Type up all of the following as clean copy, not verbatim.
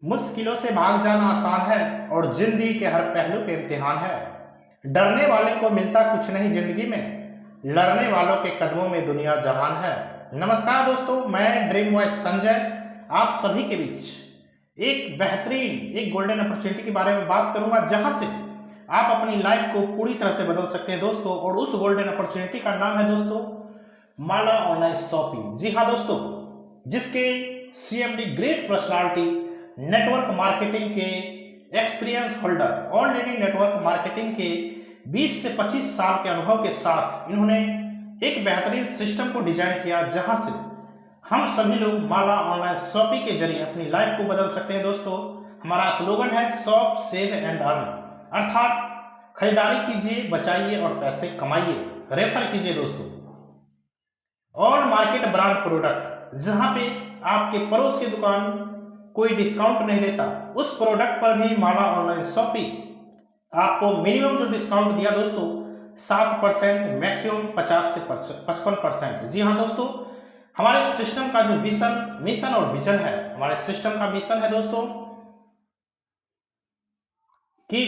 मुश्किलों से भाग जाना आसान है और जिंदगी के हर पहलू पे इम्तिहान है। डरने वाले को मिलता कुछ नहीं जिंदगी में, लड़ने वालों के कदमों में दुनिया जहान है। नमस्कार दोस्तों, मैं ड्रीम वॉइस संजय आप सभी के बीच एक गोल्डन अपॉर्चुनिटी के बारे में बात करूंगा, जहां से आप अपनी लाइफ को पूरी तरह से बदल सकते हैं दोस्तों। और उस गोल्डन अपॉर्चुनिटी का नाम है दोस्तों माला ऑनलाइन शॉपिंग। जी हाँ दोस्तों, जिसके CMD great personality, network marketing के experience holder, already network marketing के 20 से 25 साल के अनुभव के साथ इन्होंने एक बेहतरीन सिस्टम को डिजाइन किया, जहां से हम सभी लोग माला ऑनलाइन शॉपिंग के जरिए अपनी लाइफ को बदल सकते हैं दोस्तों। हमारा स्लोगन है शॉप सेव एंड अर्न, अर्थात खरीदारी कीजिए, बचाइए और पैसे कमाइए। रेफर कीजिए दोस्तों। और मार्केट ब्रांड प्रोडक्ट, जहां पे आपके पड़ोस की दुकान कोई डिस्काउंट नहीं देता, उस प्रोडक्ट पर भी माला ऑनलाइन शॉपिंग आपको मिनिमम जो डिस्काउंट दिया दोस्तों 7%, मैक्सिमम 50 से 55%। जी हाँ दोस्तों, हमारे सिस्टम का जो मिशन और विजन है, हमारे सिस्टम का मिशन है दोस्तों कि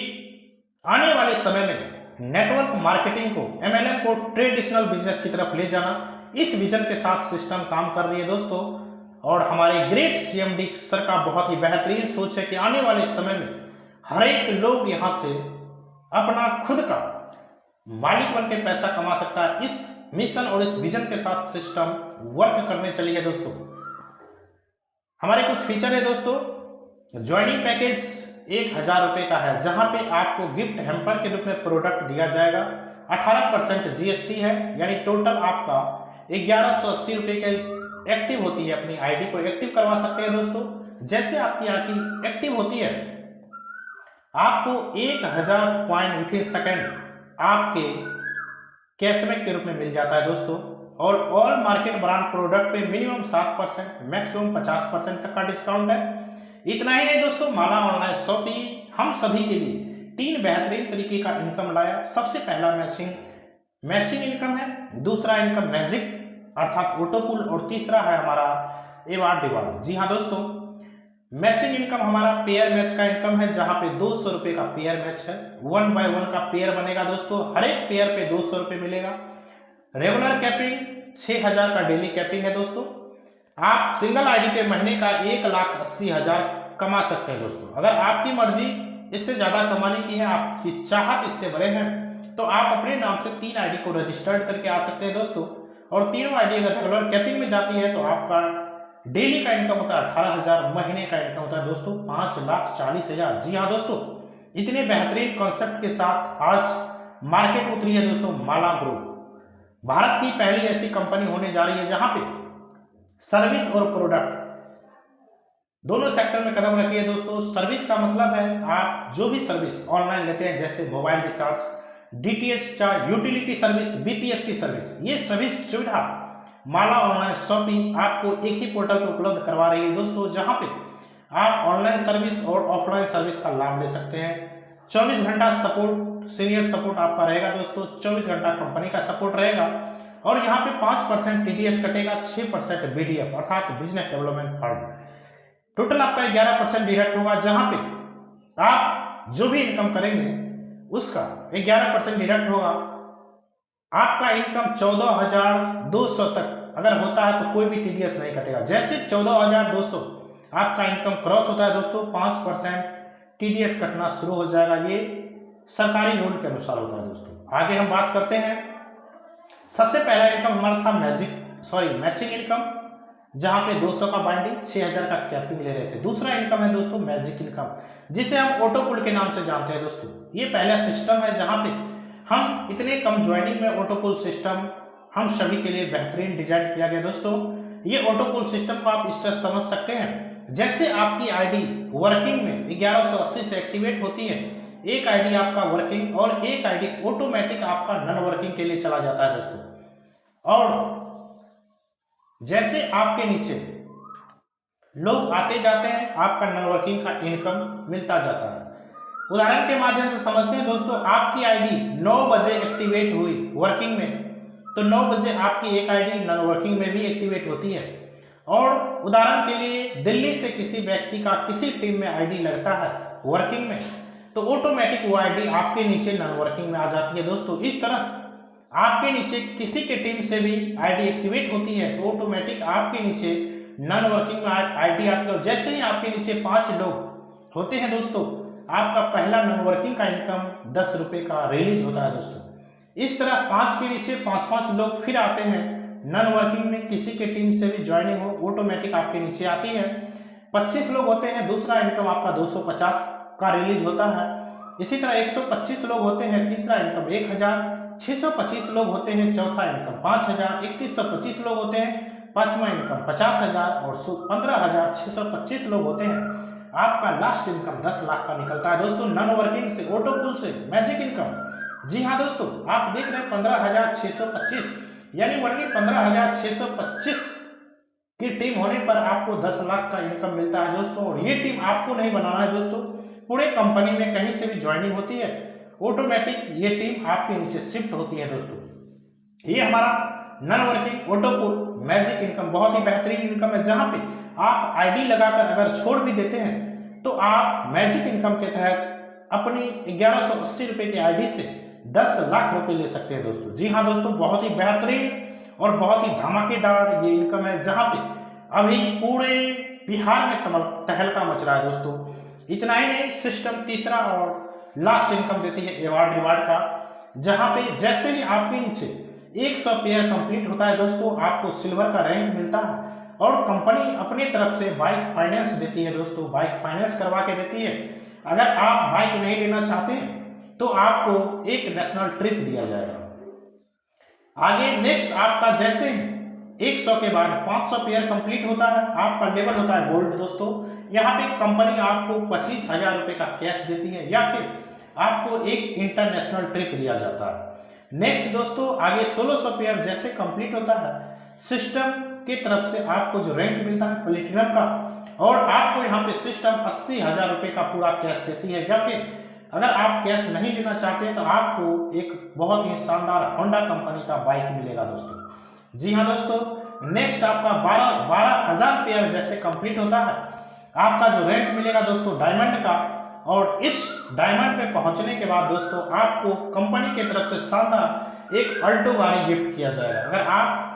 आने वाले समय में नेटवर्क मार्केटिंग को, एमएलएम को ट्रेडिशनल बिजनेस की तरफ ले जाना। इस विजन के साथ सिस्टम काम कर रही है दोस्तों। और हमारे ग्रेट सीएमडी सर का बहुत ही बेहतरीन सोच है कि आने वाले समय में हर एक लोग यहां से अपना खुद का मालिक बन के पैसा कमा सकता है। इस मिशन और इस विजन के साथ सिस्टम वर्क करने चली है दोस्तों। हमारे कुछ फीचर है दोस्तों। ज्वाइनिंग पैकेज 1000 रुपए का है, जहां पे आपको गिफ्ट हैम्पर के रूप में प्रोडक्ट दिया जाएगा। 18% जीएसटी है, यानी टोटल आपका 1180 रुपए के एक्टिव होती है। अपनी आईडी को एक्टिव करवा सकते हैं दोस्तों। जैसे आपकी आईडी एक्टिव होती है, आपको 1000 पॉइंट विथ इन सेकेंड आपके कैशबैक के रूप में मिल जाता है दोस्तों। और ऑल मार्केट ब्रांड प्रोडक्ट पे मिनिमम 7%, मैक्सिमम 50% तक का डिस्काउंट है। इतना ही नहीं दोस्तों, माला ऑनलाइन शॉपिंग हम सभी के लिए 3 बेहतरीन तरीके का इनकम लाया। सबसे पहला मैचिंग इनकम है, दूसरा इनकम मैजिक अर्थात ऑटोपुल, और तीसरा है हमारा एवार्ड रिवार्ड। जी हाँ दोस्तों, मैचिंग इनकम हमारा पेयर मैच का इनकम है, जहां पे 200 रुपए का पेयर मैच है। 1 बाय 1 का पेयर बनेगा दोस्तों, हर एक पेयर पे 200 रुपए मिलेगा। रेगुलर कैपिंग 6000 का डेली कैपिंग है दोस्तों। आप सिंगल आईडी पे महीने का 1,80,000 कमा सकते हैं दोस्तों। अगर आपकी मर्जी इससे ज्यादा कमाने की है, आपकी चाहत इससे बड़े हैं, तो आप अपने नाम से 3 आईडी को रजिस्टर्ड करके आ सकते हैं दोस्तों। और तीनों आईडी अगर रेगुलर कैपिंग में जाती है तो आपका डेली का इनकम होता है 18,000, महीने का इनकम होता है दोस्तों 5,40,000। जी हाँ दोस्तों, इतने बेहतरीन कॉन्सेप्ट के साथ आज मार्केट उतरी है दोस्तों माला ग्रुप। भारत की पहली ऐसी कंपनी होने जा रही है जहां पे सर्विस और प्रोडक्ट दोनों सेक्टर में कदम रखी है दोस्तों। सर्विस का मतलब है आप जो भी सर्विस ऑनलाइन लेते हैं, जैसे mobile recharge, DTH charge, utility service, BPS की सर्विस, ये सभी सुविधा माला ऑनलाइन शॉपिंग आपको एक ही पोर्टल पर उपलब्ध करवा रही है दोस्तों, जहां पे आप ऑनलाइन सर्विस और ऑफलाइन सर्विस का लाभ ले सकते हैं। 24 घंटा सपोर्ट, सीनियर सपोर्ट आपका रहेगा दोस्तों। 24 घंटा कंपनी का सपोर्ट रहेगा। और यहाँ पे 5% टीडीएस कटेगा, 6% बीडीएफ अर्थात बिजनेस डेवलपमेंट फंड। टोटल आपका 11% डिडक्ट होगा, जहां पे आप जो भी इनकम करेंगे उसका 11% डिडक्ट होगा। आपका इनकम 14,200 तक अगर होता है तो कोई भी टीडीएस नहीं कटेगा। जैसे 14,200 आपका इनकम क्रॉस होता है दोस्तों, 5% टीडीएस कटना शुरू हो जाएगा। ये सरकारी रूल के अनुसार होता है दोस्तों। आगे हम बात करते हैं। सबसे पहला इनकम हमारा था मैचिंग इनकम, जहां पे 200 का बाइंडिंग, 6000 का कैपिंग ले रहे थे। दूसरा इनकम है दोस्तों मैजिक इनकम, जिसे हम ऑटोपुल के नाम से जानते हैं दोस्तों। ये पहला सिस्टम है जहां पे हम इतने कम ज्वाइनिंग में ऑटोपुल सिस्टम हम सभी के लिए बेहतरीन डिजाइन किया गया दोस्तों। ये ऑटोपुल सिस्टम को आप इस तरह समझ सकते हैं, जैसे आपकी आईडी वर्किंग में 1180 से एक्टिवेट होती है, एक आईडी आपका वर्किंग और एक आईडी ऑटोमेटिक आपका नॉन वर्किंग के लिए चला जाता है दोस्तों। और जैसे आपके नीचे लोग आते जाते हैं, आपका नॉन वर्किंग का इनकम मिलता जाता है। उदाहरण के माध्यम से समझते हैं दोस्तों, आपकी आईडी 9 बजे एक्टिवेट हुई वर्किंग में, तो 9 बजे आपकी एक आईडी नॉन वर्किंग में भी एक्टिवेट होती है। और उदाहरण के लिए दिल्ली से किसी व्यक्ति का किसी टीम में आईडी लगता है वर्किंग में, तो ऑटोमेटिक वो आईडी आपके नीचे नॉन वर्किंग में आ जाती है दोस्तों। इस तरह आपके नीचे किसी के टीम से भी आईडी एक्टिवेट होती है तो ऑटोमेटिक आपके नीचे नॉन वर्किंग में आईडी आती है। और जैसे ही आपके नीचे 5 लोग होते हैं दोस्तों, आपका पहला नॉन वर्किंग का इनकम 10 रुपये का रिलीज होता है दोस्तों। इस तरह 5 के नीचे 5-5 लोग फिर आते हैं नॉन वर्किंग में, किसी के टीम से भी ज्वाइनिंग हो ऑटोमेटिक आपके नीचे आती है। 25 लोग होते हैं, दूसरा इनकम आपका 250 का रिलीज होता है। इसी तरह 125 लोग होते हैं, तीसरा इनकम 1000। 625 लोग होते हैं, चौथा इनकम 5000। 3125 लोग होते हैं, पांचवा इनकम 50,000। और 15,625 लोग होते हैं, आपका लास्ट इनकम 10 लाख का निकलता है दोस्तों नॉन वर्किंग से, ऑटो पुल से, मैजिक इनकम। जी हाँ दोस्तों, आप देख रहे हैं 15,625 यानी वर्ली 15,625 की टीम होने पर आपको 10 लाख का इनकम मिलता है दोस्तों। और ये टीम आपको नहीं बनाना है दोस्तों, पूरे कंपनी में कहीं से भी ज्वाइनिंग होती है ऑटोमेटिक ये टीम आपके नीचे शिफ्ट होती है दोस्तों। ये हमारा नॉन वर्किंग ऑटो पुल मैजिक इनकम बहुत ही बेहतरीन इनकम है, जहां पे आप आईडी लगाकर अगर छोड़ भी देते हैं तो आप मैजिक इनकम के तहत अपनी 1180 रुपये की आईडी से 10 लाख रुपए ले सकते हैं दोस्तों। जी हाँ दोस्तों, बहुत ही बेहतरीन और बहुत ही धमाकेदार ये इनकम है, जहां पे अभी पूरे बिहार में तहलका मच रहा है दोस्तों। इतना ही नहीं, सिस्टम तीसरा और लास्ट इनकम देती है अवार्ड रिवार्ड का, जहां पे जैसे ही आपके नीचे 100 पेयर कंप्लीट होता है दोस्तों, आपको सिल्वर का रैंक मिलता है। और कंपनी अपनी तरफ से बाइक फाइनेंस देती है दोस्तों, बाइक फाइनेंस करवा के देती है। अगर आप बाइक नहीं लेना चाहते हैं तो आपको एक नेशनल ट्रिप दिया जाएगा। आगे नेक्स्ट आपका जैसे 100 के बाद 500 पेयर कंप्लीट होता है, आपका लेवल होता है गोल्ड दोस्तों। यहाँ पे कंपनी आपको 25,000 रुपये का कैश देती है या फिर आपको एक इंटरनेशनल ट्रिप दिया जाता है। नेक्स्ट दोस्तों आगे 1600 पेयर जैसे कंप्लीट होता है, सिस्टम की तरफ से आपको जो रैंक मिलता है प्लेटिनम का, और आपको यहाँ पे सिस्टम 80,000 रुपये का पूरा कैश देती है। या फिर अगर आप कैश नहीं लेना चाहते तो आपको एक बहुत ही शानदार होंडा कंपनी का बाइक मिलेगा दोस्तों। जी हाँ दोस्तों, नेक्स्ट आपका 12,000 पेयर जैसे कंप्लीट होता है, आपका जो रैंक मिलेगा दोस्तों डायमंड का। और इस डायमंड पे पहुंचने के बाद दोस्तों आपको कंपनी की तरफ से शानदार एक अल्टो गाड़ी गिफ्ट किया जाएगा। अगर आप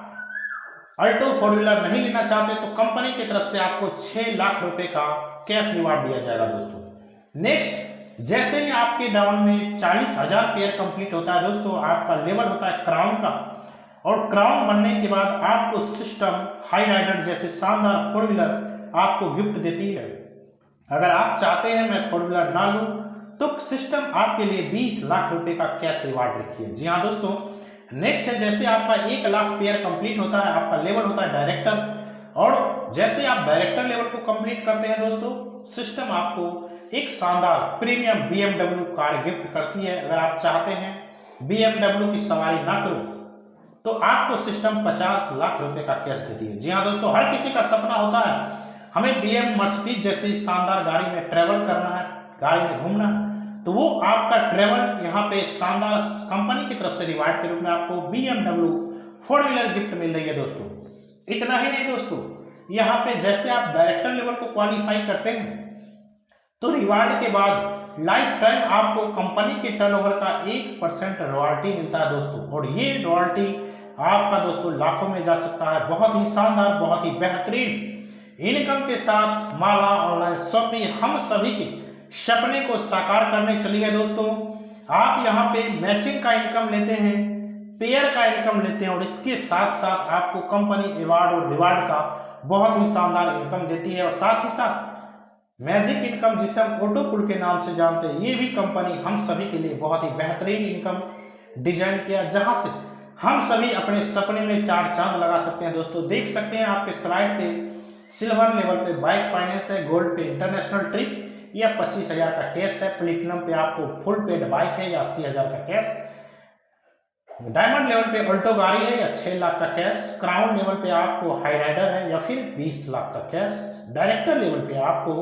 अल्टो 4 व्हीलर नहीं लेना चाहते तो कंपनी की तरफ से आपको 6 लाख रुपए का कैश रिवार्ड दिया जाएगा दोस्तों। नेक्स्ट जैसे ही आपके डाउन में 40,000 पेयर कंप्लीट होता है दोस्तों, आपका लेवल होता है क्राउन का। और क्राउन बनने के बाद आपको सिस्टम हाई राइडर जैसे शानदार 4 व्हीलर आपको गिफ्ट देती है। अगर आप चाहते हैं मैं 4 व्हीलर ना लूं तो सिस्टम आपके लिए 20 लाख रुपए का कैश रिवार्ड रखी है। जी हाँ दोस्तों, नेक्स्ट है जैसे आपका 1 लाख पेयर कंप्लीट होता है, आपका लेवल होता है डायरेक्टर। और जैसे आप डायरेक्टर लेवल को कंप्लीट करते हैं दोस्तों, सिस्टम आपको एक शानदार प्रीमियम BMW कार गिफ्ट करती है। अगर आप चाहते हैं BMW की सवारी ना करो तो आपको सिस्टम 50 लाख रुपए का कैश देती है। जी हाँ दोस्तों, हर किसी का सपना होता है हमें BM मर्सिडीज जैसी शानदार गाड़ी में ट्रेवल करना है, गाड़ी में घूमना है, तो वो आपका ट्रेवल यहाँ पे शानदार कंपनी की तरफ से रिवार्ड के रूप में आपको BMW 4 व्हीलर गिफ्ट मिल रही है दोस्तों। इतना ही नहीं दोस्तों, यहाँ पे जैसे आप डायरेक्टर लेवल को क्वालिफाई करते हैं तो रिवार्ड के बाद लाइफ टाइम आपको कंपनी के टर्नओवर का 1% रॉयल्टी मिलता है दोस्तों। और ये रॉयल्टी आपका दोस्तों लाखों में जा सकता है। बहुत ही शानदार, बहुत ही बेहतरीन इनकम के साथ माला ऑनलाइन शॉपिंग हम सभी के सपने को साकार करने चली है दोस्तों। आप यहाँ पे मैचिंग का इनकम लेते हैं, पेयर का इनकम लेते हैं, और इसके साथ साथ आपको कंपनी अवार्ड और रिवार्ड का बहुत ही शानदार इनकम देती है। और साथ ही साथ मैजिक इनकम जिसे हम ऑटो पुल के नाम से जानते हैं, ये भी कंपनी हम सभी के लिए बहुत ही बेहतरीन इनकम डिजाइन किया, जहां से हम सभी अपने सपने में 4 चांद लगा सकते हैं दोस्तों। देख सकते हैं आपके स्लाइड पे सिल्वर लेवल पे बाइक फाइनेंस है, गोल्ड पे इंटरनेशनल ट्रिप या 25,000 का कैश है, प्लेटिनम पे आपको फुल पेड बाइक है या 80,000 का कैश, डायमंड लेवल पे अल्टो गाड़ी है या 6 लाख का कैश, क्राउन लेवल पे आपको हाई राइडर है या फिर 20 लाख का कैश, डायरेक्टर लेवल पे आपको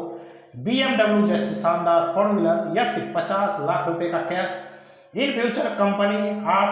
BMW जैसे शानदार 4 व्हीलर या फिर 50 लाख रुपए का कैश। इन फ्यूचर कंपनी आप